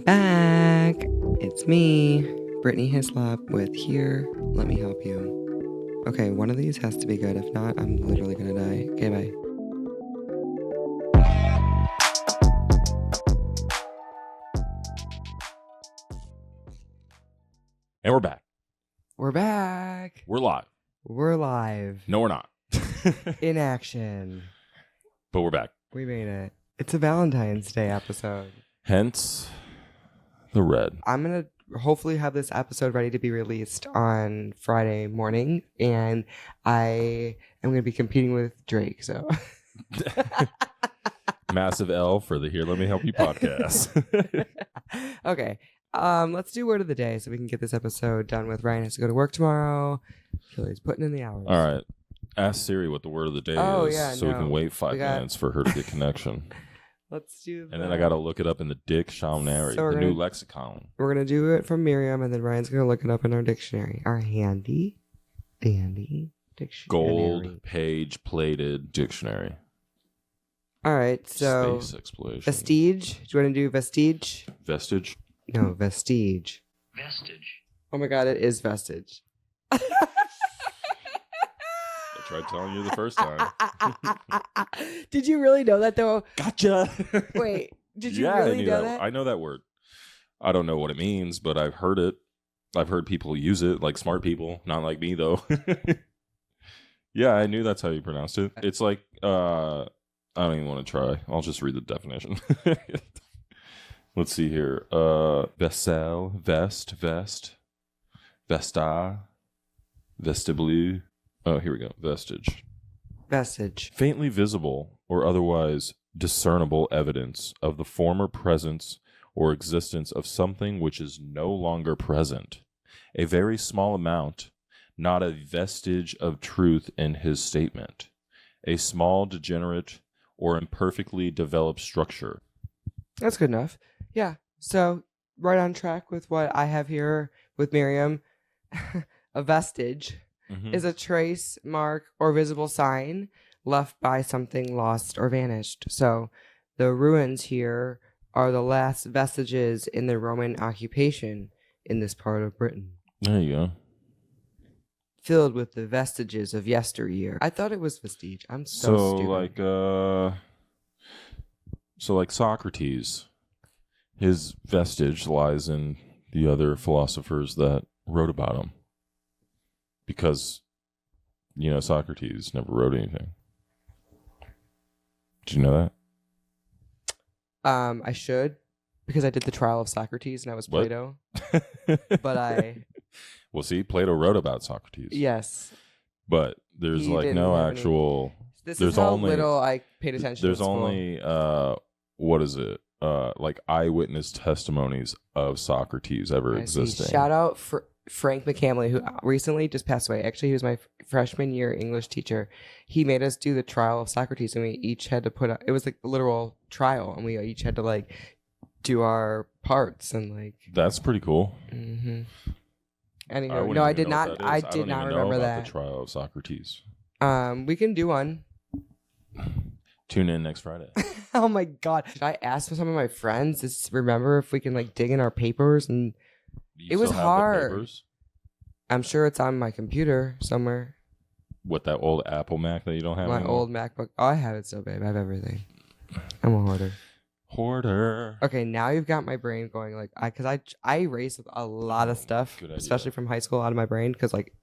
back. It's me, Brittany Hislop with Here, Let Me Help You. Okay, one of these has to be good. If not, I'm literally gonna die. Okay, bye. And we're back. We're back. We're live. We're live. No, we're not. In action. But we're back. We made it. It's a Valentine's Day episode. Hence the red. I'm going to hopefully have this episode ready to be released on Friday morning. And I am going to be competing with Drake. So Massive L for the Here Let Me Help You podcast. Okay. Let's do word of the day so we can get this episode done with. Ryan has to go to work tomorrow. So he's putting in the hours. All right. Ask Siri what the word of the day is so we can wait 5 minutes for her to get connection. Let's do that. And then I got to look it up in the dictionary, the new lexicon. We're going to do it from Miriam, and then Ryan's going to look it up in our dictionary. Our handy dandy dictionary. Gold page plated dictionary. All right. So Space exploration. vestige. Do you want to do vestige? Vestige? No, vestige. Vestige. Oh my God, it is vestige. I tried telling you the first time. Did you really know that though? Gotcha. Wait, did you Yeah, really know that? I know that word. I don't know what it means, but I've heard it. I've heard people use it, like smart people, not like me though. Yeah, I knew that's how you pronounced it. It's like, I don't even want to try. I'll just read the definition. Let's see here. Vessel, vest, vesta, vestibule. Oh, here we go. Vestige. Vestige. Faintly visible or otherwise discernible evidence of the former presence or existence of something which is no longer present. A very small amount, not a vestige of truth in his statement. A small, degenerate, or imperfectly developed structure. That's good enough. Yeah. So right on track with what I have here with Miriam. A vestige is a trace, mark, or visible sign left by something lost or vanished. So the ruins here are the last vestiges in the Roman occupation in this part of Britain. There you go. Filled with the vestiges of yesteryear. I thought it was vestige. I'm so stupid. Like Socrates, his vestige lies in the other philosophers that wrote about him. Because, Socrates never wrote anything. Did you know that? I should, because I did the trial of Socrates and I was Plato. But I... Well, see, Plato wrote about Socrates. Yes. But there's He like didn't no have actual... This there's is how only, little I paid attention There's in school. only, what is it? Like eyewitness testimonies of Socrates ever existing. Shout out for Frank McCamley, who recently just passed away. Actually, he was my freshman year English teacher. He made us do the trial of Socrates, and we each had to it was like a literal trial, and we each had to like do our parts and like. That's pretty cool. Mm-hmm. Anyway, I no, I even did know what not. that I is. did don't not even remember know about that. The trial of Socrates. We can do one. Tune in next Friday. Oh my God! Should I ask for some of my friends to remember if we can like dig in our papers and? It was hard. I'm sure it's on my computer somewhere. What, that old Apple Mac that you don't have My anymore? old MacBook. Oh, I have it still, babe. I have everything. I'm a hoarder. Hoarder. Okay, now you've got my brain going like I erased a lot of stuff, Good idea. especially from high school, out of my brain because like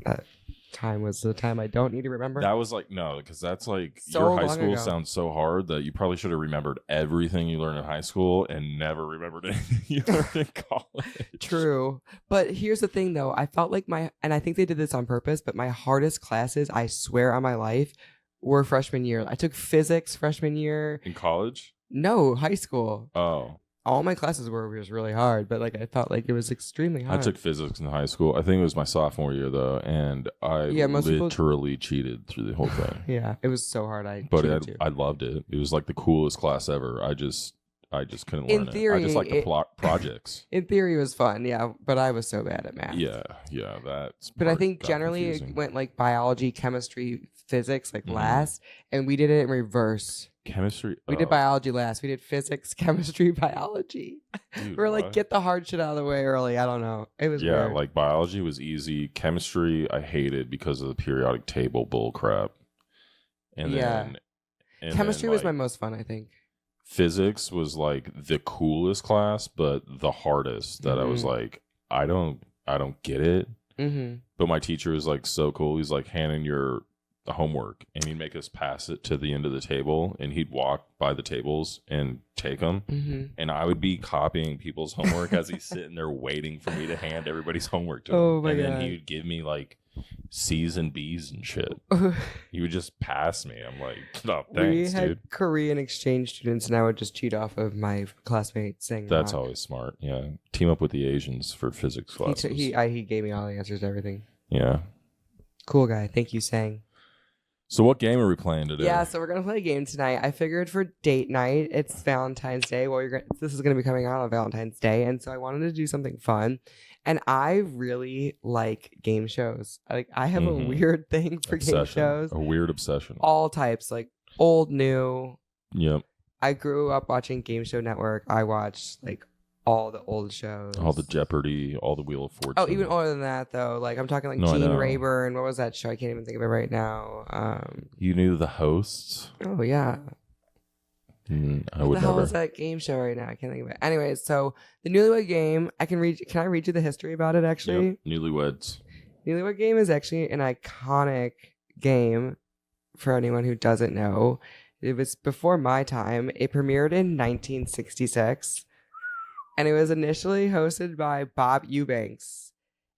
that time was the time I don't need to remember. That was like, no, because that's like, So your high long school ago. sounds so hard that you probably should have remembered everything you learned in high school and never remembered anything you learned in college. True. But here's the thing though. I felt like and I think they did this on purpose, but my hardest classes, I swear on my life, were freshman year. I took physics freshman year. In college? No, high school. Oh. All my classes were just really hard, but like I felt like it was extremely hard. I took physics in high school. I think it was my sophomore year though, and I literally cheated through the whole thing. Yeah, it was so hard. But I loved it. It was like the coolest class ever. I just couldn't learn it. I just like the projects. In theory, it was fun, yeah, but I was so bad at math. Yeah, that's. But I think generally it went like biology, chemistry, physics, like last, and we did it in reverse. Chemistry. We did biology last. We did physics, chemistry, biology. Dude, We're like, what? get the hard shit out of the way early. I don't know. It was weird. Like biology was easy. Chemistry I hated because of the periodic table bull crap. And then chemistry was my most fun, I think. Physics was like the coolest class, but the hardest. That I was like, I don't get it. But my teacher was like so cool. He's like handing your homework, and he'd make us pass it to the end of the table, and he'd walk by the tables and take them. And I would be copying people's homework as he's sitting there waiting for me to hand everybody's homework to him. And then he would give me like C's and B's and shit. He would just pass me. I'm like, no, thanks, we had dude. Korean exchange students, and I would just cheat off of my classmates saying That's always smart. Yeah, team up with the Asians for physics classes. He gave me all the answers to everything. Yeah, cool guy. Thank you, Sang. So what game are we playing today? Yeah, so we're gonna play a game tonight. I figured for date night, it's Valentine's Day. Well, this is gonna be coming out on Valentine's Day, and so I wanted to do something fun. And I really like game shows. I have a weird thing for game shows. A weird obsession. All types, like old, new. Yep. I grew up watching Game Show Network. I watched like all the old shows. All the Jeopardy, all the Wheel of Fortune. Oh, even older than that, though. Like, I'm talking like Gene Rayburn. What was that show? I can't even think of it right now. You knew the hosts? Oh, yeah. I would never. What the hell is that game show right now? I can't think of it. Anyways, so the Newlywed game, can I read you the history about it, actually? Yep. Newlyweds. Newlywed game is actually an iconic game for anyone who doesn't know. It was before my time. It premiered in 1966. And it was initially hosted by Bob Eubanks.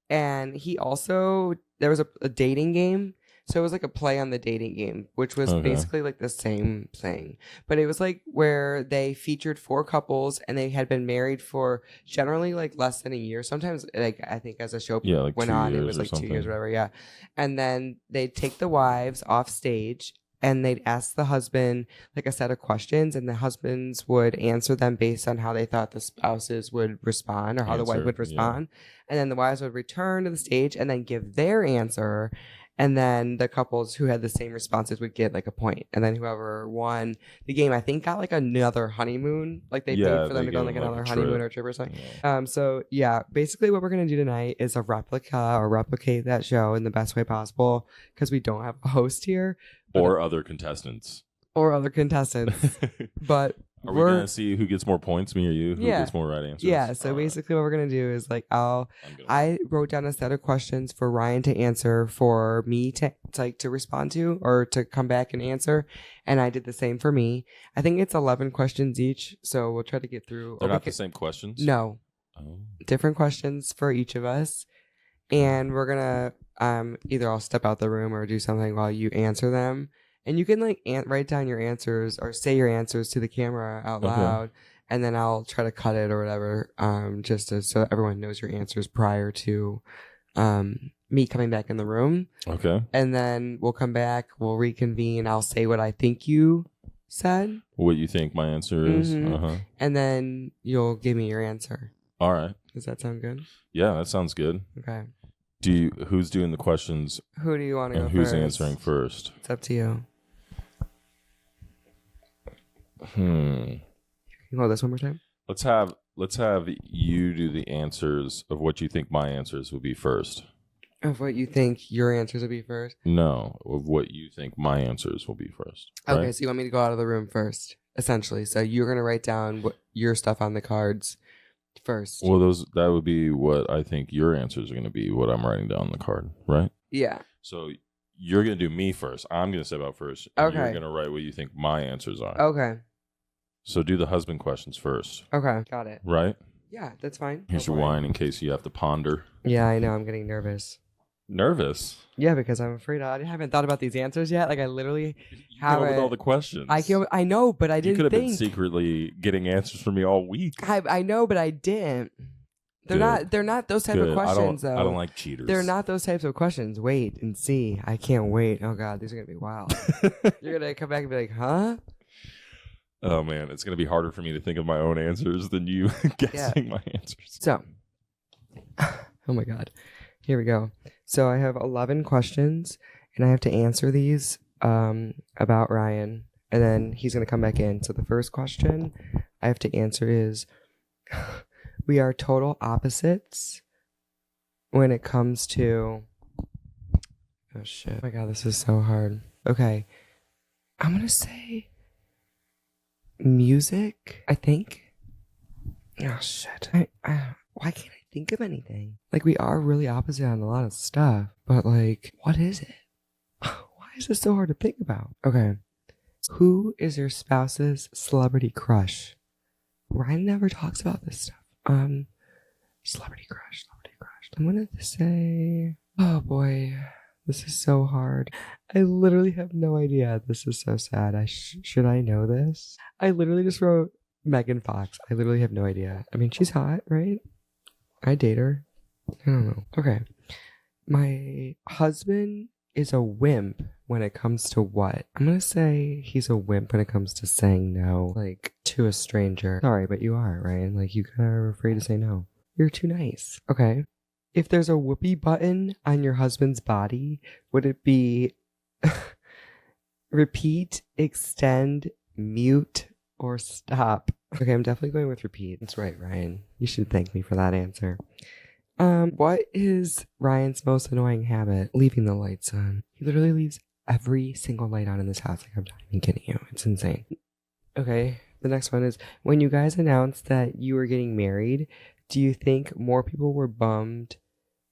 And there was a dating game. So it was like a play on the dating game, which was basically like the same thing. But it was like where they featured 4 couples, and they had been married for generally like less than a year. Sometimes, like, I think as the show went on, it was like 2 years or whatever. Yeah. And then they'd take the wives off stage, and they'd ask the husband like a set of questions, and the husbands would answer them based on how they thought the spouses would respond, or how the wife would respond. And then the wives would return to the stage and then give their answer. And then the couples who had the same responses would get like a point. And then whoever won the game, I think, got like another honeymoon. Like they paid for them to go on like another honeymoon or trip or something. Yeah. So yeah, basically what we're going to do tonight is a replica or replicate that show in the best way possible, because we don't have a host here. Or other contestants. But are we going to see who gets more points, me or you? Who gets more right answers? Yeah, so basically what we're going to do is like I wrote down a set of questions for Ryan to answer, for me to respond to, or to come back and answer, and I did the same for me. I think it's 11 questions each, so we'll try to get through. They're not the same questions? No. Oh. Different questions for each of us, and we're going to either I'll step out the room or do something while you answer them. And you can like write down your answers or say your answers to the camera out loud, and then I'll try to cut it or whatever, so everyone knows your answers prior to me coming back in the room. Okay. And then we'll come back, we'll reconvene. I'll say what I think you said. What you think my answer is. And then you'll give me your answer. All right. Does that sound good? Yeah, that sounds good. Okay. Who's doing the questions? Who do you want to go first? And who's answering first? It's up to you. Can you hold this one more time? Let's have you do the answers of what you think my answers will be first. Of what you think your answers will be first? No, of what you think my answers will be first. Right? Okay, so you want me to go out of the room first, essentially. So you're going to write down your stuff on the cards first. Well, that would be what I think your answers are going to be, what I'm writing down on the card, right? Yeah. So you're going to do me first. I'm going to step out first. And you're going to write what you think my answers are. Okay. So do the husband questions first. Okay, got it. Right? Yeah, that's fine. Here's your wine in case you have to ponder. Yeah, I know. I'm getting nervous. Nervous? Yeah, because I'm afraid I haven't thought about these answers yet. Like, I literally haven't. With all the questions. I know, but I didn't think. You could have been secretly getting answers from me all week. I know, but I didn't. They're not those type of questions, though. I don't like cheaters. They're not those types of questions. Wait and see. I can't wait. Oh, God, these are going to be wild. You're going to come back and be like, huh? Oh, man, it's going to be harder for me to think of my own answers than you guessing my answers. So, oh, my God. Here we go. So I have 11 questions, and I have to answer these about Ryan. and then he's going to come back in. So the first question I have to answer is, we are total opposites when it comes to... Oh, shit. Oh, my God, this is so hard. Okay. I'm going to say music, I think. Oh, shit. Why can't I think of anything? Like, we are really opposite on a lot of stuff, but, like, what is it? Why is this so hard to think about? Okay. Who is your spouse's celebrity crush? Ryan never talks about this stuff. Celebrity crush. I'm gonna say, oh boy, this is so hard. I literally have no idea. This is so sad. Should I know this? I literally just wrote Megan Fox. I literally have no idea. I mean, she's hot, right? I date her. I don't know. Okay. My husband is a wimp when it comes to what? I'm gonna say he's a wimp when it comes to saying no, like, to a stranger. Sorry, but you are, right? Like, you kind of are afraid to say no. You're too nice. Okay. If there's a whoopee button on your husband's body, would it be repeat, extend, mute, or stop? Okay, I'm definitely going with repeat. That's right, Ryan. You should thank me for that answer. What is Ryan's most annoying habit? Leaving the lights on. He literally leaves every single light on in this house. Like, I'm not even kidding you. It's insane. Okay, the next one is, when you guys announced that you were getting married, do you think more people were bummed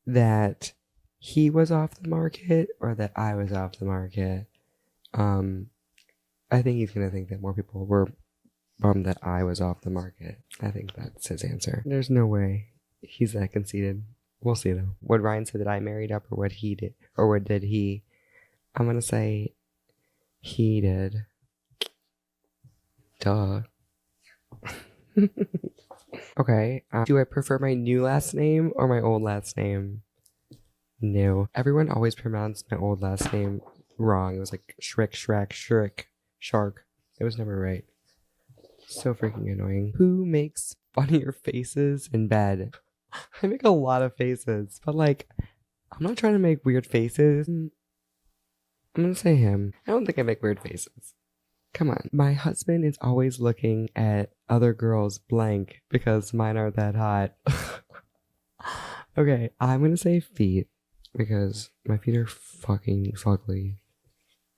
that he was off the market or that I was off the market? I think he's gonna think that more people were bummed that I was off the market. I think that's his answer. There's no way he's that conceited. We'll see though. Would Ryan say that I married up, or what he did, or what did he? I'm gonna say he did. Duh. Okay. Do I prefer my new last name or my old last name? New. Everyone always pronounced my old last name wrong. It was like Shrek, Shark. It was never right. So freaking annoying. Who makes funnier faces in bed? I make a lot of faces, but like, I'm not trying to make weird faces. I'm gonna say him. I don't think I make weird faces. Come on. My husband is always looking at other girls blank because mine aren't that hot. Okay, I'm gonna say feet because my feet are fucking fugly.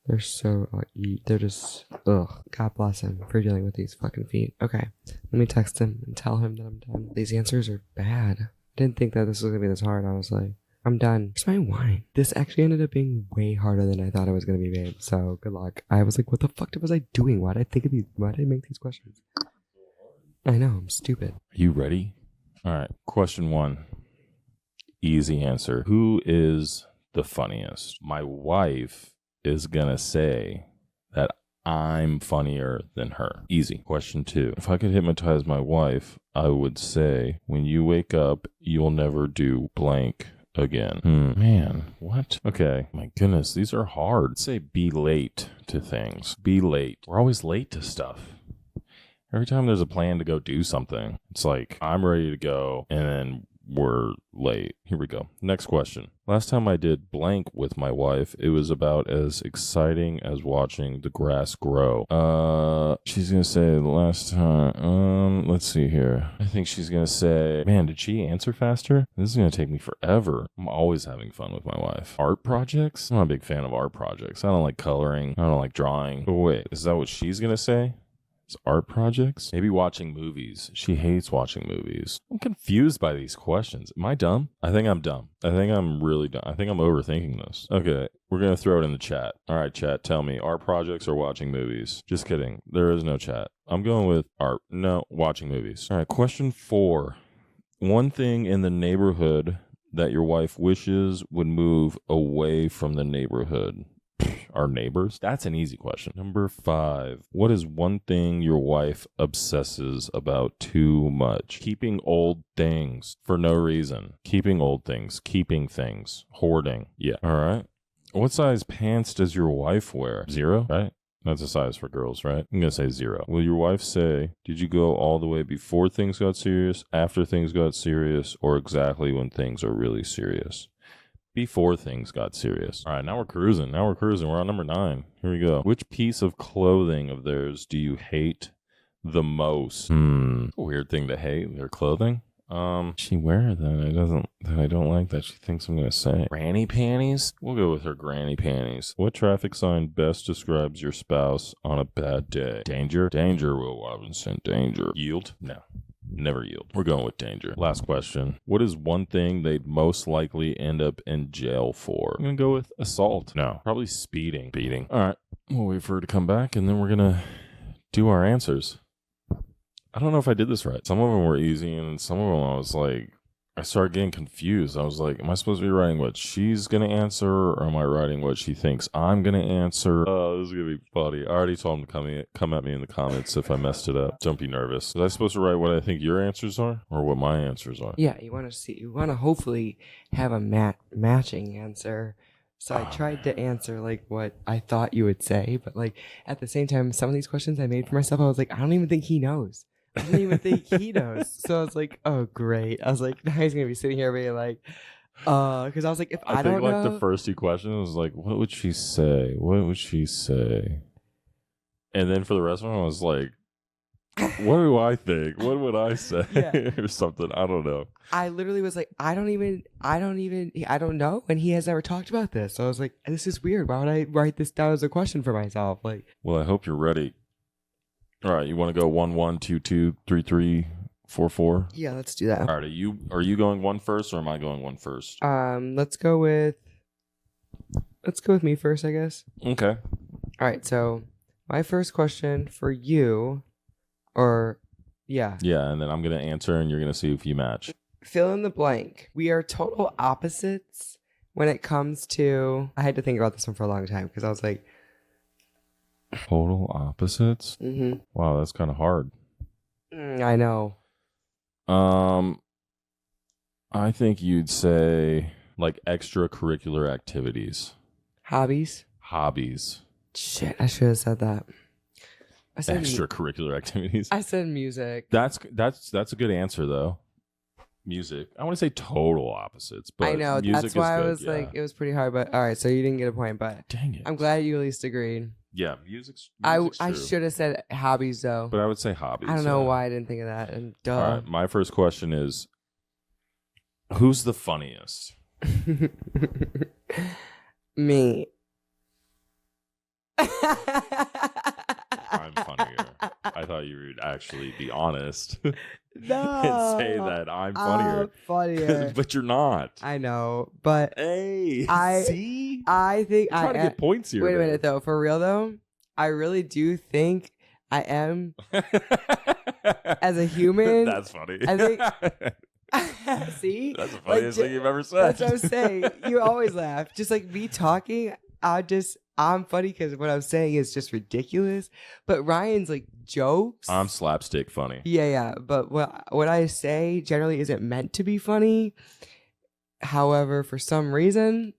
They're so, they're just, ugh. God bless him for dealing with these fucking feet. Okay, let me text him and tell him that I'm done. These answers are bad. I didn't think that this was gonna be this hard, honestly. I'm done. Where's my wine? This actually ended up being way harder than I thought it was gonna be, babe. So good luck. I was like, what the fuck was I doing? Why did I think of these? Why did I make these questions? I know, I'm stupid. Are you ready? All right. Question 1. Easy answer. Who is the funniest? My wife is gonna say that I'm funnier than her. Easy. Question 2. If I could hypnotize my wife, I would say, when you wake up, you'll never do blank again. Man, what? Okay. My goodness, these are hard. Say be late to things. Be late. We're always late to stuff. Every time there's a plan to go do something, it's like, I'm ready to go, and then we're late. Here we go. Next question. Last time I did blank with my wife, it was about as exciting as watching the grass grow. She's gonna say the last time, let's see here. I think she's gonna say, man, did she answer faster? This is gonna take me forever. I'm always having fun with my wife. Art projects? I'm not a big fan of art projects. I don't like coloring. I don't like drawing. But wait, is that what she's gonna say? Art projects? Maybe watching movies. She hates watching movies. I'm confused by these questions. Am I dumb? I think I'm dumb. I think I'm really dumb. I think I'm overthinking this. Okay, we're going to throw it in the chat. All right, chat, tell me, art projects or watching movies? Just kidding. There is no chat. I'm going with art. No, watching movies. All right, question 4. One thing in the neighborhood that your wife wishes would move away from the neighborhood. Our neighbors? That's an easy question. Number 5. What is one thing your wife obsesses about too much? Keeping old things for no reason. Keeping old things. Keeping things. Hoarding. Yeah. All right. What size pants does your wife wear? 0, right? That's a size for girls, right? I'm going to say 0. Will your wife say, did you go all the way before things got serious, after things got serious, or exactly when things are really serious? before things got serious. All right, now we're cruising. We're on number 9. Here we go. Which piece of clothing of theirs do you hate the most? Weird thing to hate, their clothing. She wear that I don't like that she thinks I'm gonna say. Granny panties? We'll go with her granny panties. What traffic sign best describes your spouse on a bad day? Danger? Danger, Will Robinson. Danger. Yield? No. Never yield. We're going with danger. Last question. What is one thing they'd most likely end up in jail for? I'm gonna go with assault. No. Probably speeding. Beating. All right. We'll wait for her to come back and then we're gonna do our answers. I don't know if I did this right. Some of them were easy, and some of them I was like, I started getting confused. I was like, am I supposed to be writing what she's going to answer, or am I writing what she thinks I'm going to answer? Oh, this is going to be funny. I already told him to come at me in the comments if I messed it up. Don't be nervous. Was I supposed to write what I think your answers are, or what my answers are? Yeah, you want to hopefully have a matching answer. So I tried to answer like what I thought you would say, but like at the same time, some of these questions I made for myself, I was like, I don't even think he knows. I don't even think he knows. So I was like, oh, great. I was like, now he's going to be sitting here being like, because I was like, if I don't know. The first 2 questions was like, what would she say? What would she say? And then for the rest of them, I was like, what do I think? What would I say? Yeah. Or something. I don't know. I literally was like, I don't know. And he has never talked about this. So I was like, this is weird. Why would I write this down as a question for myself? Like, well, I hope you're ready. All right, you want to go 1, 1, 2, 2, 3, 3, 4, 4? Yeah, let's do that. All right, are you going 1 first, or am I going 1 first? Let's go with me first, I guess. Okay. All right, so my first question for you, yeah, and then I'm gonna answer, and you're gonna see if you match. Fill in the blank. We are total opposites when it comes to. I had to think about this one for a long time because I was like. Total opposites? Mm-hmm. Wow, that's kind of hard. I know. I think you'd say like extracurricular activities. Hobbies. Shit, I should have said that. I said extracurricular activities. I said music. That's a good answer though. Music. I want to say total opposites, but I know that's why I was like, it was pretty hard. But all right, so you didn't get a point. But dang it, I'm glad you at least agreed. Yeah, music's I should have said hobbies though. But I would say hobbies. I don't know why I didn't think of that. And duh. All right, my first question is, who's the funniest? Me. I'm funnier. I thought you would actually be honest. No. And say that I'm funnier. I'm funnier. But you're not. I know, but hey, see? I think I'm trying to get points here. Wait a minute though. For real though, I really do think I am as a human. That's funny. I think see? That's the funniest thing you've ever said. That's what I'm saying. You always laugh. Just like me talking, I'm funny because what I'm saying is just ridiculous. But Ryan's like jokes. I'm slapstick funny. Yeah. But what I say generally isn't meant to be funny. However, for some reason,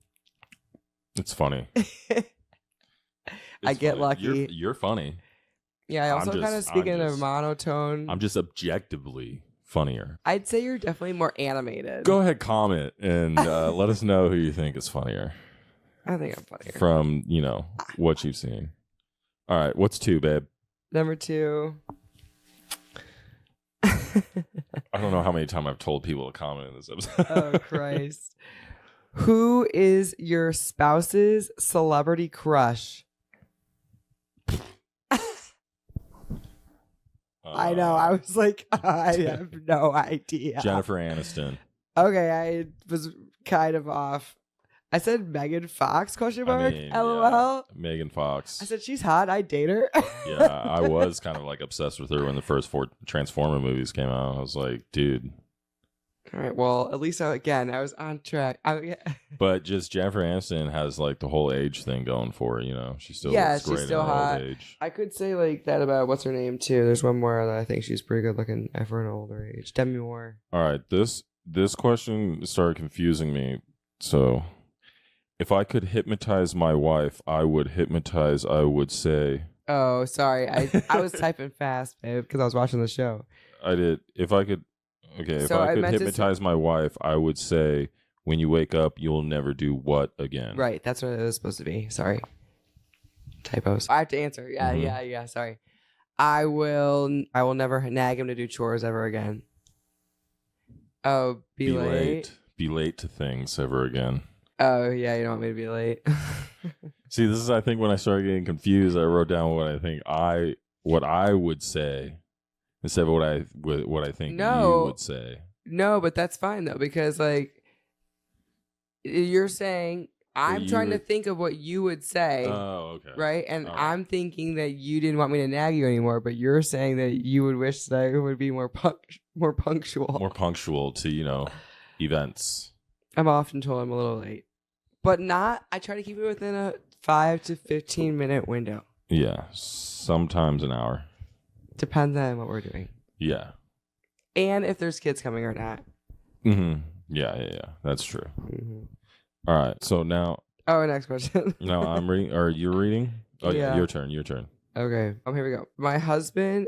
it's funny. I get lucky. You're funny. Yeah, I also kind of speak in a monotone. I'm just objectively funnier. I'd say you're definitely more animated. Go ahead, comment, and let us know who you think is funnier. I think I'm funnier. From, what you've seen. All right, what's 2, babe? Number 2. I don't know how many times I've told people to comment in this episode. Oh, Christ. Who is your spouse's celebrity crush? I know. I was like, I have no idea. Jennifer Aniston. Okay, I was kind of off. I said Megan Fox, question mark, LOL. Yeah, Megan Fox. I said, she's hot. I'd date her. Yeah, I was kind of like obsessed with her when the first 4 Transformer movies came out. I was like, dude. All right, well, at least I was on track. But just Jennifer Aniston has like the whole age thing going for her, She still looks great she's still in her hot. old age. I could say like that about what's her name too. There's one more that I think she's pretty good looking for an older age. Demi Moore. All right, this question started confusing me. So, if I could hypnotize my wife, I would say. Oh, sorry. I was typing fast, babe, because I was watching the show. I did. If I could hypnotize my wife, I would say, When you wake up, you'll never do what again? Right. That's what it was supposed to be. Sorry. Typos. I have to answer. Yeah. Sorry. I will never nag him to do chores ever again. Oh, be late. Be late to things ever again. Oh, yeah, you don't want me to be late. See, this is, I think, when I started getting confused, I wrote down what I would say instead of what I think you would say. No, but that's fine though, because like you're saying I'm trying to think of what you would say. Oh, okay. Right? And I'm thinking that you didn't want me to nag you anymore, but you're saying that you would wish that I would be more punctual. More punctual to, events. I'm often told I'm a little late. But I try to keep it within a 5 to 15 minute window. Yeah, sometimes an hour. Depends on what we're doing. Yeah. And if there's kids coming or not. Mm-hmm. Yeah. That's true. Mm-hmm. All right, so now... Oh, next question. No, I'm reading, or you're reading? Oh, yeah, your turn. Okay, here we go. My husband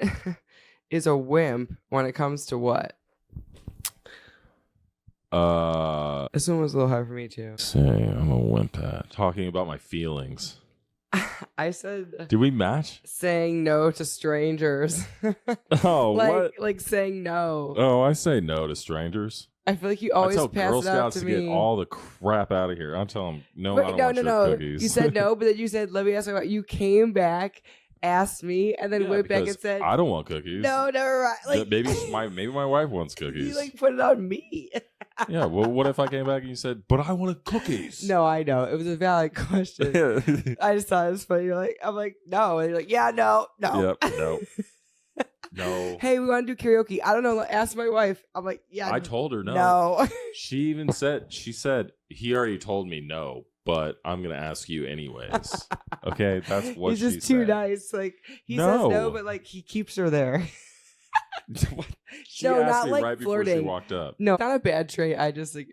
is a wimp when it comes to what? This one was a little hard for me, too. Say I'm a wimp at talking about my feelings. I said... Did we match? Saying no to strangers. Oh, what? Like saying no. Oh, I say no to strangers. I feel like you always pass Girl it out Scouts to get me. all the crap out of here. I'll tell them, no, I don't want your cookies. You said no, but then you said, let me ask you about. You came back, asked me, and then went back and said, I don't want cookies. No, never mind. Like, maybe my wife wants cookies. You like put it on me. Yeah, well, what if I came back and you said, but I wanted cookies? No, I know. It was a valid question. I just thought it was funny. I'm like, no. And you're like, yeah, no. Yep, no. No. Hey, we want to do karaoke. I don't know. Ask my wife. I'm like, yeah. I told her no. No. She said, he already told me no, but I'm going to ask you anyways. Okay, that's what she said. He's just too nice. Like, he says no, but like he keeps her there. She asked me like right flirting. Before she walked up. No, not a bad trait. I just like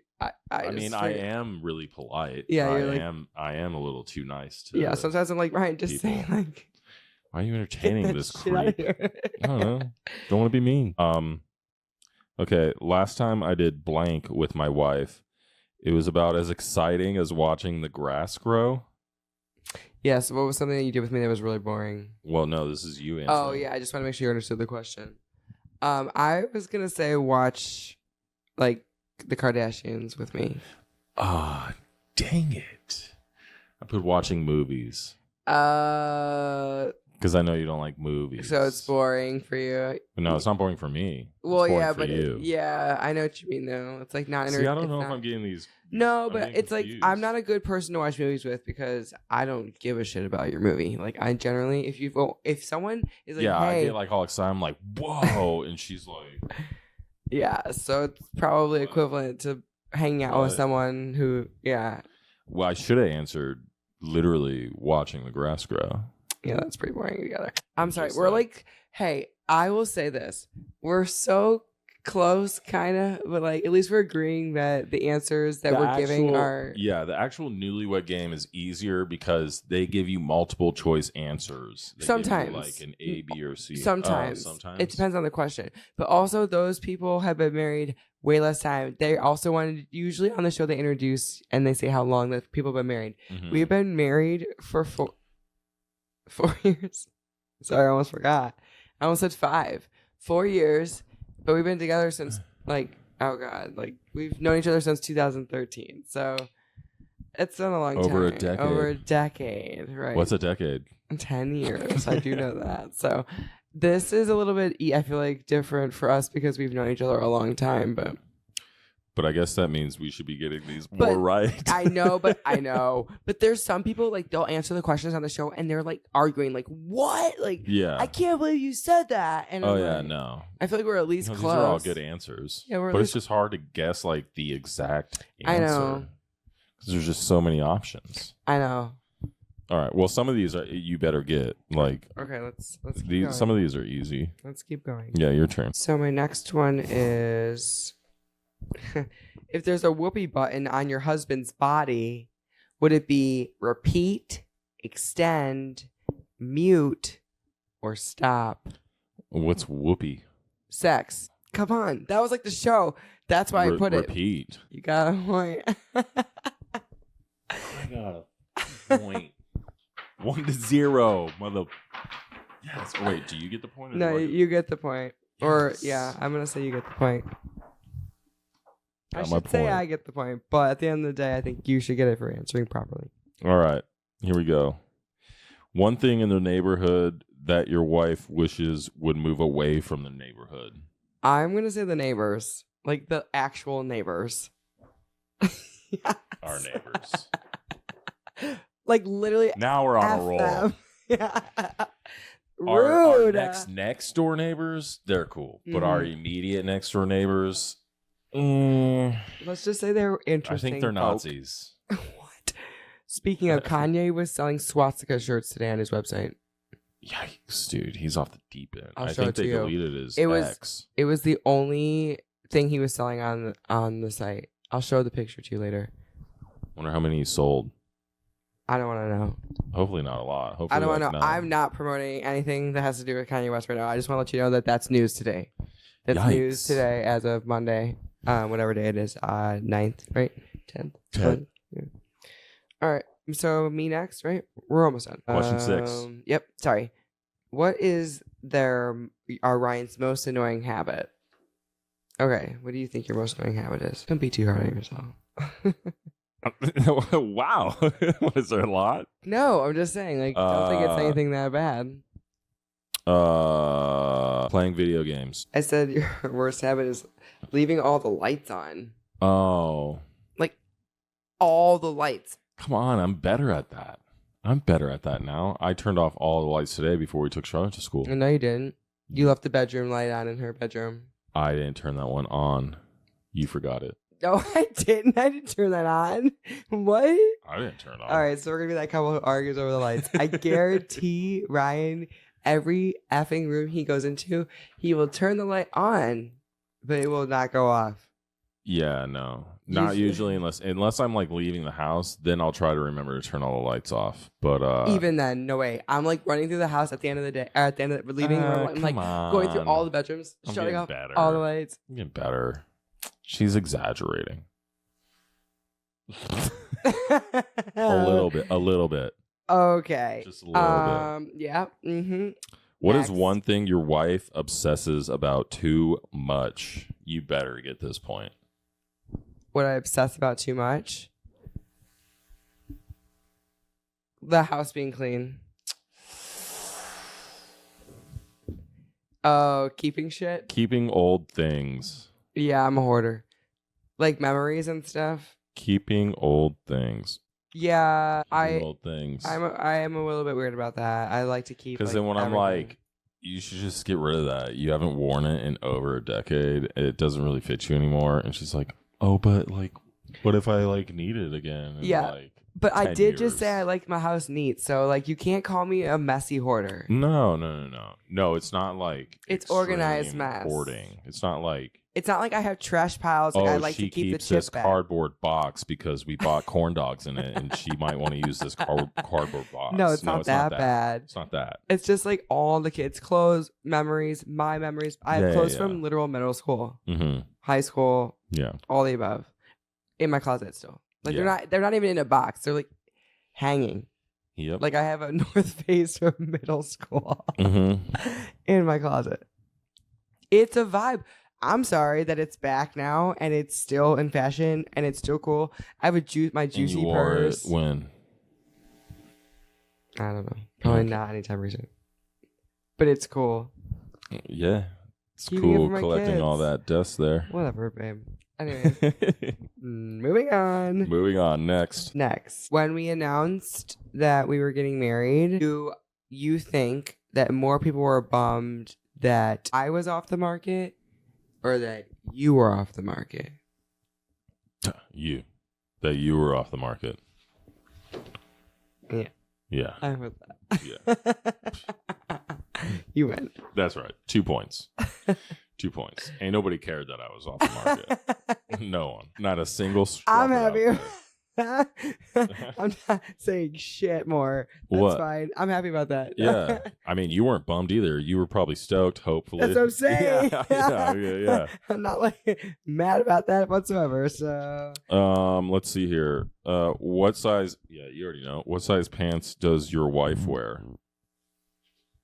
I mean, I am really polite. Yeah, I am a little too nice to. Yeah, sometimes I'm like, Ryan, just say like. Why are you entertaining this creep? I don't know. Don't want to be mean. Okay, last time I did blank with my wife, it was about as exciting as watching the grass grow. Yeah, so what was something that you did with me that was really boring? Well, no, this is you answering. Oh, yeah, I just want to make sure you understood the question. I was going to say watch, like, the Kardashians with me. Ah, dang it. I put watching movies. Because I know you don't like movies. So it's boring for you. No, it's not boring for me. Well, yeah, but I know what you mean, though. It's like not... See, I don't know if I'm getting these... No, but it's confused. Like, I'm not a good person to watch movies with because I don't give a shit about your movie. Like, I generally, if someone is like, hey... I get like all excited. I'm like, whoa! And she's like... Yeah, so it's probably equivalent to hanging out with someone who, yeah. Well, I should have answered literally watching the grass grow. Yeah, that's pretty boring together. I'm sorry. We're like, hey, I will say this. We're so close, kind of, but like at least we're agreeing that the answers that we're giving are... Yeah, the actual Newlywed game is easier because they give you multiple choice answers. They sometimes. give you like an A, B, or C. Sometimes. It depends on the question. But also those people have been married way less time. They also wanted, usually on the show they introduce and they say how long the people have been married. Mm-hmm. We've been married for 4 years. Sorry, I almost forgot. I almost said 5. 4 years. But we've been together since, like, oh, God. Like, we've known each other since 2013. So, it's been a long time. Over a decade. Over a decade, right. What's a decade? 10 years. I do know that. So, this is a little bit, I feel like, different for us because we've known each other a long time. But I guess that means we should be getting these more right. I know. But there's some people, like, they'll answer the questions on the show and they're, like, arguing, like, what? Like, yeah. I can't believe you said that. And no. I feel like we're at least close. These are all good answers. Yeah, but it's just hard to guess, like, the exact answer. I know. Because there's just so many options. I know. All right. Well, some of these you better get. Like, okay, let's keep going. Some of these are easy. Let's keep going. Yeah, your turn. So my next one is... if there's a whoopee button on your husband's body, would it be repeat, extend, mute, or stop? What's whoopee? Sex. Come on. That was like the show. That's why I put it. Repeat. You got a point. I got a point. 1-0, mother. Yes. Oh, wait, do you get the point? Or No, do I you get the point. Yes. Or, yeah, I'm going to say you get the point. I Got my should say point. I get the point, but at the end of the day, I think you should get it for answering properly. All right, here we go. One thing in the neighborhood that your wife wishes would move away from the neighborhood. I'm going to say the neighbors. Like the actual neighbors. Yes. Our neighbors. Like literally. Now we're on F a roll. them. Yeah. Our Rude. next door neighbors, they're cool. But Mhm. our immediate next door neighbors, Let's just say they're I interesting. think they're folk. Nazis. What? Speaking of, Kanye was selling swastika shirts today on his website. Yikes, dude. He's off the deep end. I'll I show think it to they you. deleted his It was- ex. It was the only thing he was selling on the site. I'll show the picture to you later. Wonder how many he sold. I don't want to know. Hopefully not a lot. Hopefully I don't want to like know. none. I'm not promoting anything that has to do with Kanye West right now. I just want to let you know that that's news today. That's Yikes. news today as of Monday, whatever day it is, 9th, right? 10th? 10th. Yeah. All right. So me next, right? We're almost done. Question 6. Yep. Sorry. What is Ryan's most annoying habit? Okay. What do you think your most annoying habit is? Don't be too hard on yourself. Wow. Was there a lot? No, I'm just saying. Like, don't think it's anything that bad. Playing video games. I said your worst habit is leaving all the lights on. Oh. All the lights. Come on, I'm better at that. I'm better at that now. I turned off all the lights today before we took Charlotte to school. No, you didn't. You left the bedroom light on in her bedroom. I didn't turn that one on. You forgot it. No, I didn't. I didn't turn that on. What? I didn't turn it on. All right, so we're going to be that couple who argues over the lights. I guarantee Ryan, every effing room he goes into, he will turn the light on, but it will not go off. Yeah, no. Not usually unless I'm like leaving the house, then I'll try to remember to turn all the lights off. But Even then, no way. I'm like running through the house at the end of the day, or at the end of the leaving the room. I'm like going through all the bedrooms, I'm shutting getting off better. all the lights. I'm getting better. She's exaggerating. A little bit. Okay. Just a little bit. Yeah. Mm-hmm. What is Next. one thing your wife obsesses about too much? You better get this point. What I obsess about too much? The house being clean. Oh, keeping shit? Keeping old things. Yeah, I'm a hoarder. Like memories and stuff. Keeping old things. Yeah, Keeping old things. I am a little bit weird about that. I like to keep. Because like, then when I'm everything. like, you should just get rid of that. You haven't worn it in over a decade. It doesn't really fit you anymore. And she's like, oh, but like, what if I like need it again? And Yeah. like, But I 10 did just say years. I like my house neat, so like you can't call me a messy hoarder. No. No, it's not like It's organized extreme mess. hoarding. It's not like, It's not like I have trash piles. Like I like she to keep the keeps chip this bag. cardboard box because we bought corn dogs in it, and she might want to use this cardboard box. No, it's not that bad. It's not that. It's just like all the kids' clothes, memories, my memories. I have Yeah, clothes yeah. from literal middle school, Mm-hmm. high school, Yeah. all the above, in my closet still. Like Yeah. they're not even in a box. They're like hanging. Yep. Like I have a North Face from middle school Mm-hmm. in my closet. It's a vibe. I'm sorry that it's back now and it's still in fashion and it's still cool. I have my juicy and you wore purse. it when? I don't know. Probably Okay. not anytime recent. But it's cool. Yeah. It's Keeping it cool for my collecting all kids. that dust there. Whatever, babe. Anyway, moving on. Moving on. Next. Next, when we announced that we were getting married, do you think that more people were bummed that I was off the market or that you were off the market? That you were off the market. Yeah. Yeah. I'm with that. Yeah. You win. That's right. 2 points. 2 points. Ain't nobody cared that I was off the market. No one. Not a single. I'm scruff it out happy. there. I'm not saying shit more. That's What? fine. I'm happy about that. Yeah. I mean, you weren't bummed either. You were probably stoked, hopefully. That's what I'm saying. Yeah. I'm not like mad about that whatsoever. So let's see here. What size? Yeah, you already know. What size pants does your wife wear?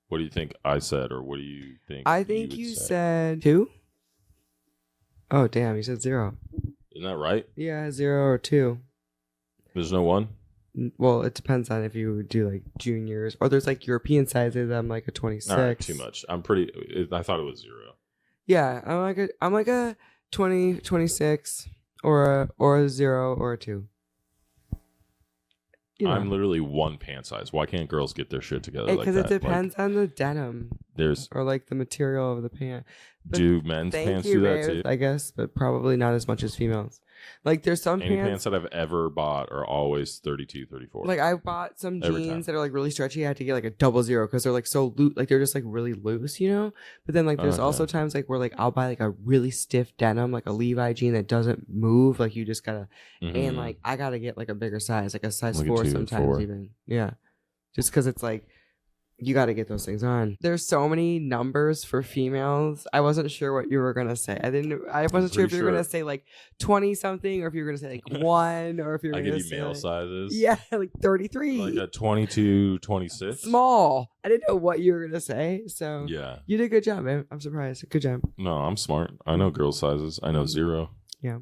What do you think I said, or what do you think? I think you said 2. Oh damn, you said 0. Isn't that right? Yeah, 0 or 2. There's no 1? Well, it depends on if you do like juniors or there's like European sizes. I'm like a 26. All right, too much. I thought it was 0. Yeah, I'm like a 20, 26 or a 0 or a 2. You know. I'm literally 1 pant size. Why can't girls get their shit together like that? Because it depends on the denim. Or like the material of the pant. But do men's pants do that too? I guess, but probably not as much as females. Like there's some pants that I've ever bought are always 32, 34. Like I bought some jeans that are like really stretchy. I had to get like a 00 because they're like so loose. Like they're just like really loose, you know? But then like there's also times like where like I'll buy like a really stiff denim, like a Levi jean that doesn't move. Like you just gotta, and like I gotta get like a bigger size, like a size like 4 sometimes even. Yeah. Just because it's like, you got to get those things on. There's so many numbers for females. I wasn't sure what you were gonna say. I wasn't sure if you were gonna say like 20 something, or if you were gonna say like 1, or if you were gonna say male sizes. Yeah, like 33, like a 22, 26. Small. I didn't know what you were gonna say. So yeah, you did a good job, man. I'm surprised. Good job. No, I'm smart. I know girl sizes. I know 0. Yeah.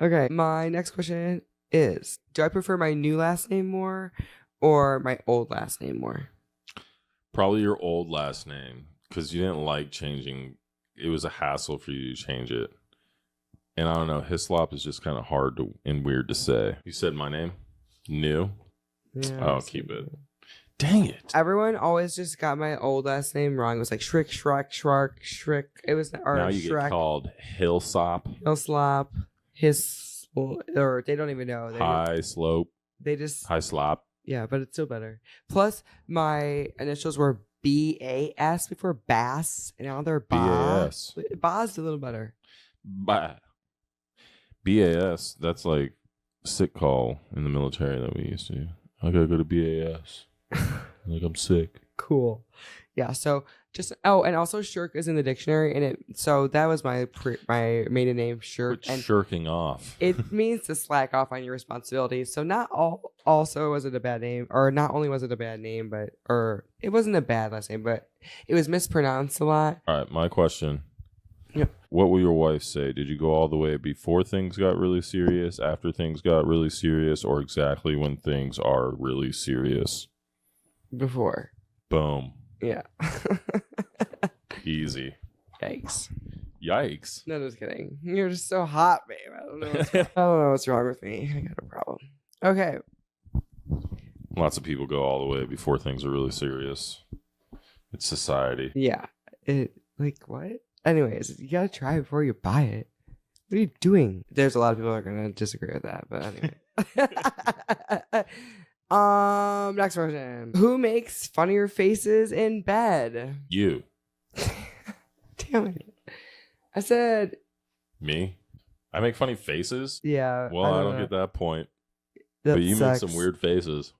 Okay. My next question is: do I prefer my new last name more or my old last name more? Probably your old last name, because you didn't like changing. It was a hassle for you to change it. And I don't know, Hislop is just kind of hard and weird to say. You said my name? New? Yeah, I'll keep it. Dang it. Everyone always just got my old last name wrong. It was like Shriek, Shrek, Shrek, Shriek. It was now you Shrek. Get called Hillsop. Hillslop. Or they don't even know. High Slope. They just High Slop. Yeah, but it's still better. Plus, my initials were BAS before Bass, and now they're BAS. BAS is a little better. BAS. That's like sick call in the military that we used to. I gotta go to BAS. Like I'm sick. Cool. Yeah. So just and also shirk is in the dictionary, and so that was my maiden name, shirk. And shirking off. It means to slack off on your responsibilities. So not also was it a bad name, or not only was it a bad name, but it wasn't a bad last name, but it was mispronounced a lot. All right, my question. Yep. What will your wife say? Did you go all the way before things got really serious, after things got really serious, or exactly when things are really serious? Before. Boom. Yeah. Easy. Yikes. No, just kidding. You're just so hot, babe. I don't know what's wrong with me. I got a problem. Okay. Lots of people go all the way before things are really serious. It's society. Yeah. What? Anyways, you gotta try before you buy it. What are you doing? There's a lot of people that are gonna disagree with that, but anyway. Next question. Who makes funnier faces in bed? You. Damn it. I said me. I make funny faces? Yeah. Well, I don't get that point. That but you sucks. make some weird faces.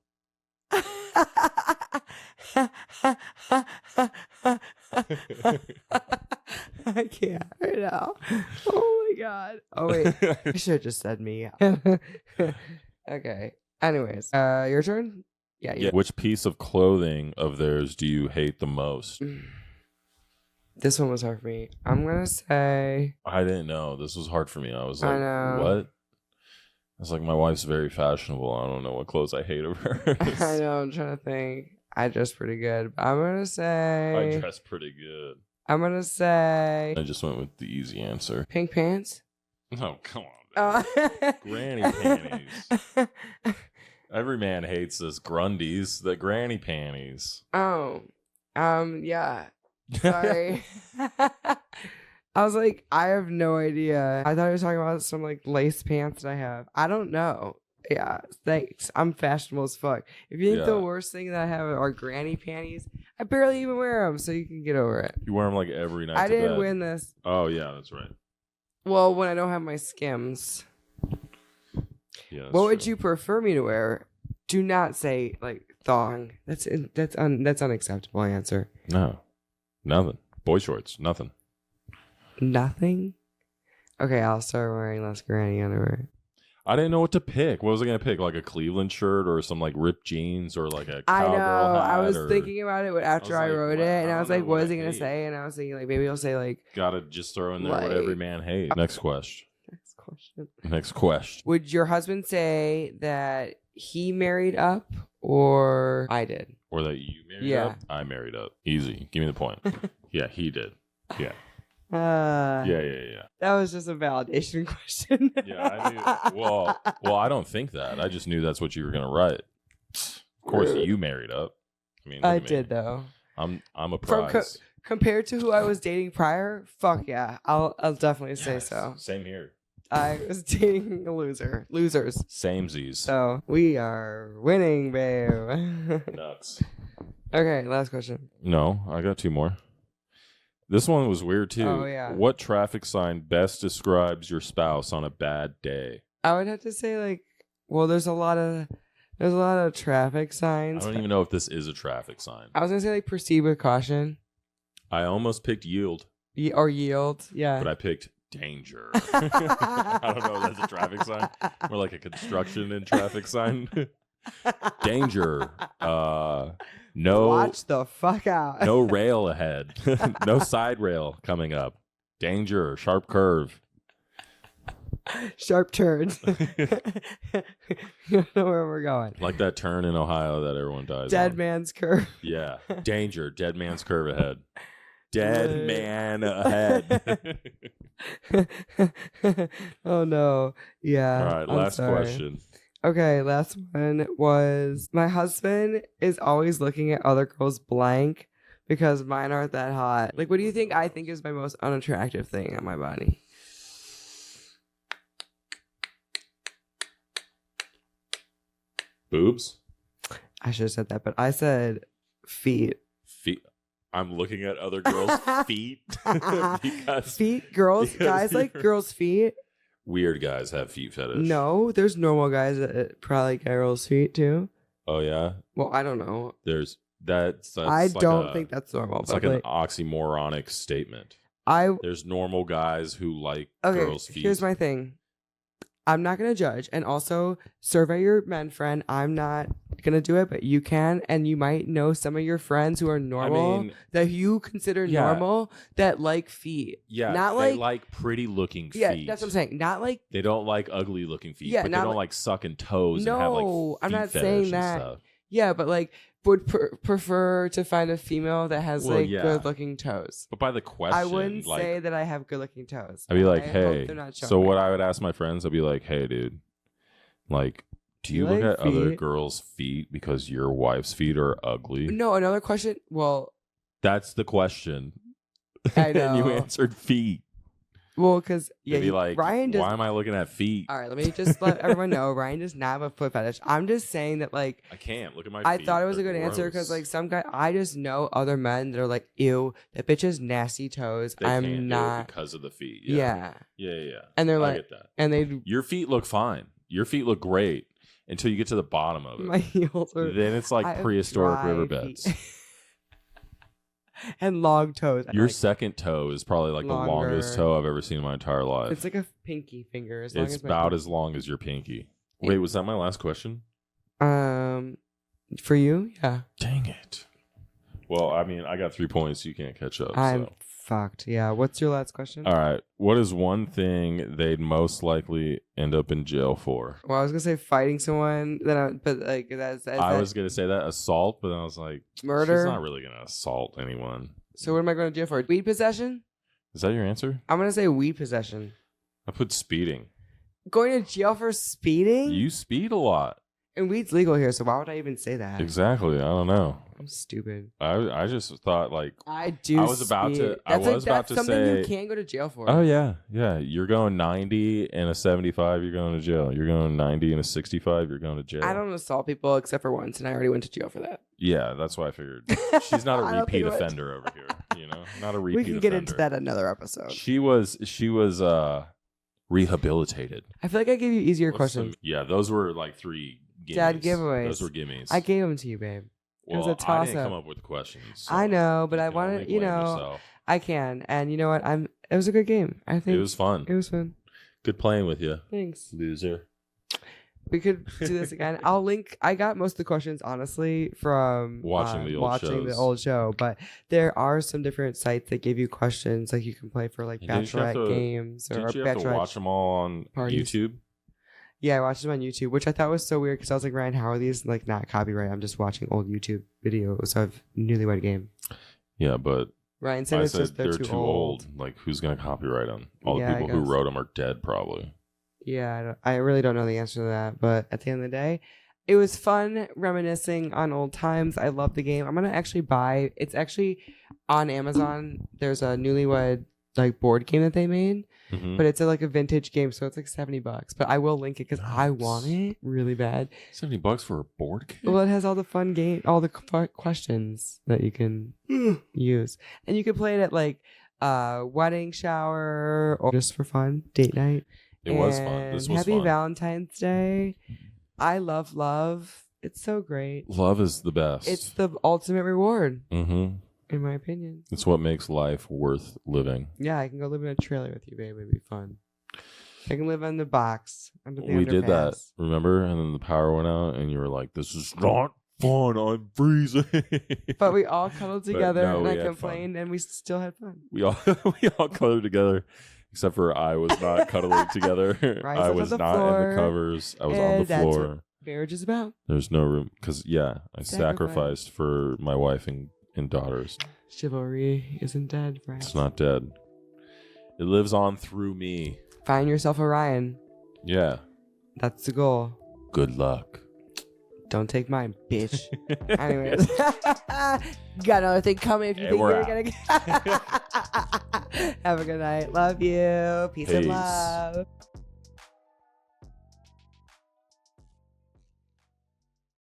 I can't right now. Oh my god. Oh wait. I should have just said me. Okay. Anyways, your turn? Yeah. Which piece of clothing of theirs do you hate the most? This one was hard for me. I'm gonna say I didn't know. This was hard for me. I was like, I know. What? I was like, my wife's very fashionable. I don't know what clothes I hate of hers. I know, I'm trying to think. I dress pretty good. I'm gonna say I dress pretty good. I'm gonna say I just went with the easy answer. Pink pants. Oh, come on. Granny panties. Every man hates this Grundies, the granny panties. Oh. Yeah. Sorry. I was like, I have no idea. I thought you were talking about some like lace pants that I have. I don't know. Yeah, thanks. I'm fashionable as fuck. If you think the worst thing that I have are granny panties, I barely even wear them, so you can get over it. You wear them like every night. I didn't win this. Oh yeah, that's right. Well, when I don't have my Skims. Yeah. What would you prefer me to wear? Do not say like thong. That's unacceptable answer. No, nothing. Boy shorts, nothing. Nothing. Okay, I'll start wearing less granny underwear. I didn't know what to pick. What was I gonna pick? Like a Cleveland shirt or some like ripped jeans or like a cowgirl hat? I was thinking about it after I wrote it, and I was like, "What is he gonna hate. say?" And I was thinking like maybe he'll say like, Gotta just throw in there what every man hates. Next question. Next question. Would your husband say that he married up or I did? Or that you married up? I married up. Easy. Give me the point. Yeah, he did. Yeah. Yeah. That was just a validation question. Yeah, I knew. Well, I don't think that. I just knew that's what you were gonna write. Of course, you married up. I mean, I did though. I'm a prize. Compared to who I was dating prior, fuck yeah, I'll definitely say so. Same here. I was dating a losers. Samesies. So we are winning, babe. Nuts. Okay, last question. No, I got two more. This one was weird too. Oh yeah. What traffic sign best describes your spouse on a bad day? I would have to say like, well, there's a lot of traffic signs. I don't even know if this is a traffic sign. I was gonna say like proceed with caution. I almost picked yield. Or yield, yeah. But I picked danger. I don't know if that's a traffic sign. More like a construction and traffic sign. Danger. No. Watch the fuck out. No rail ahead. No side rail coming up. Danger. Sharp curve. Sharp turns. You know where we're going. Like that turn in Ohio that everyone dies Dead on. man's curve. Yeah. Danger. Dead man's curve ahead. Dead man ahead. Oh no. Yeah. All right, last question. Okay, last one was my husband is always looking at other girls blank because mine aren't that hot. Like, what do you think I think is my most unattractive thing on my body? Boobs? I should have said that, but I said feet. Feet. I'm looking at other girls' feet. Feet, girls, guys like girls' feet. Weird guys have feet fetish. No, there's normal guys that probably get girls' feet too. Oh yeah. Well, I don't know. That's I don't think that's normal. It's like an oxymoronic statement. There's normal guys who like girls' feet. Here's my thing. I'm not gonna judge, and also survey your men friend. I'm not gonna do it, but you can, and you might know some of your friends who are normal that you consider normal that like feet. Yeah, not they like pretty looking feet. Yeah, that's what I'm saying. Not like they don't like ugly looking feet. Yeah, but they don't like sucking toes. And have, like, feet I'm not fetish saying and that. Stuff. Yeah, but like would prefer to find a female that has good looking toes. But by the question, I wouldn't say that I have good looking toes. I'd be like, hey. So what I would ask my friends, I'd be like, hey, dude, like, do you look at other girls' feet because your wife's feet are ugly? No, another question. Well, that's the question. I know. And you answered feet. Well, because Ryan does. Why am I looking at feet? All right, let me just let everyone know Ryan does not have a foot fetish. I'm just saying that like I can't look at my. I feet. thought it was a good answer because like some guy, I just know other men that are like, ew, that bitch has nasty toes. I'm not because of the feet. Yeah. And they're like, I get that. And your feet look fine. Your feet look great until you get to the bottom of it. My heels are. Then it's like prehistoric riverbeds. And long toes. Your second toe is probably like the longest toe I've ever seen in my entire life. It's like a pinky finger. It's about as long as your pinky. Wait, was that my last question? For you, yeah. Dang it. Well, I mean, I got 3 points. You can't catch up. I'm fucked. Yeah. What's your last question? All right. What is one thing they'd most likely end up in jail for? Well, I was gonna say fighting someone. But like I was gonna say that assault, but then I was like, murder. She's not really gonna assault anyone. So what am I going to jail for? Weed possession? Is that your answer? I'm gonna say weed possession. I put speeding. Going to jail for speeding? You speed a lot. And weed's legal here, so why would I even say that? Exactly. I don't know. I'm stupid. I just thought like I was about to say something you can't go to jail for. Oh yeah. You're going 90 and a 75. You're going to jail. You're going 90 and a 65. You're going to jail. I don't assault people except for once, and I already went to jail for that. Yeah, that's why I figured she's not a repeat offender over here. You know, not a repeat. We can get into that another episode. She was rehabilitated. I feel like I gave you easier What's questions. Yeah, those were like 3 gimmies. Dad giveaways. Those were gimmies. I gave them to you, babe. Well, it was a toss I didn't up. come up with the questions. So I know, but you I can wanted, only blame yourself. I can. And you know what? It was a good game. I think It was fun. It was fun. Good playing with you. Thanks. Loser. We could do this again. I'll link. I got most of the questions, honestly, from Watching the old show. But there are some different sites that give you questions. Like you can play for like Bachelorette games or Did you have to watch them all on YouTube? Yeah, I watched them on YouTube, which I thought was so weird because I was like, Ryan, how are these like not copyright? I'm just watching old YouTube videos of Newlywed Game. Yeah, but Ryan said it's just they're too old. Like, who's going to copyright them? All the people who wrote them are dead, probably. Yeah, I really don't know the answer to that. But at the end of the day, it was fun reminiscing on old times. I love the game. I'm going to actually buy. It's actually on Amazon. There's a Newlywed like board game that they made. Mm-hmm. But it's like a vintage game, so it's like $70. But I will link it because I want it really bad. $70 for a board game? Well, it has all the fun all the questions that you can use, and you can play it at like wedding shower or just for fun, date night. It was fun. This was happy fun. Valentine's Day. I love love. It's so great. Love is the best. It's the ultimate reward. Mm-hmm. In my opinion. It's what makes life worth living. Yeah, I can go live in a trailer with you, babe. It'd be fun. I can live in the box. Under the We underpass. did that, remember? And then the power went out, and you were like, this is not fun. I'm freezing. But we all cuddled together, no, and I we had complained, and we still had fun. We all cuddled together, except for I was not cuddling together. I was not in the covers. I was on the that's floor. What marriage is about. There's no room. Because, I sacrificed for my wife and daughters. Chivalry isn't dead, friends. It's not dead. It lives on through me. Find yourself a Ryan. Yeah. That's the goal. Good luck. Don't take mine, bitch. Anyways. Got another thing coming if you think you're going to... Have a good night. Love you. Peace and love.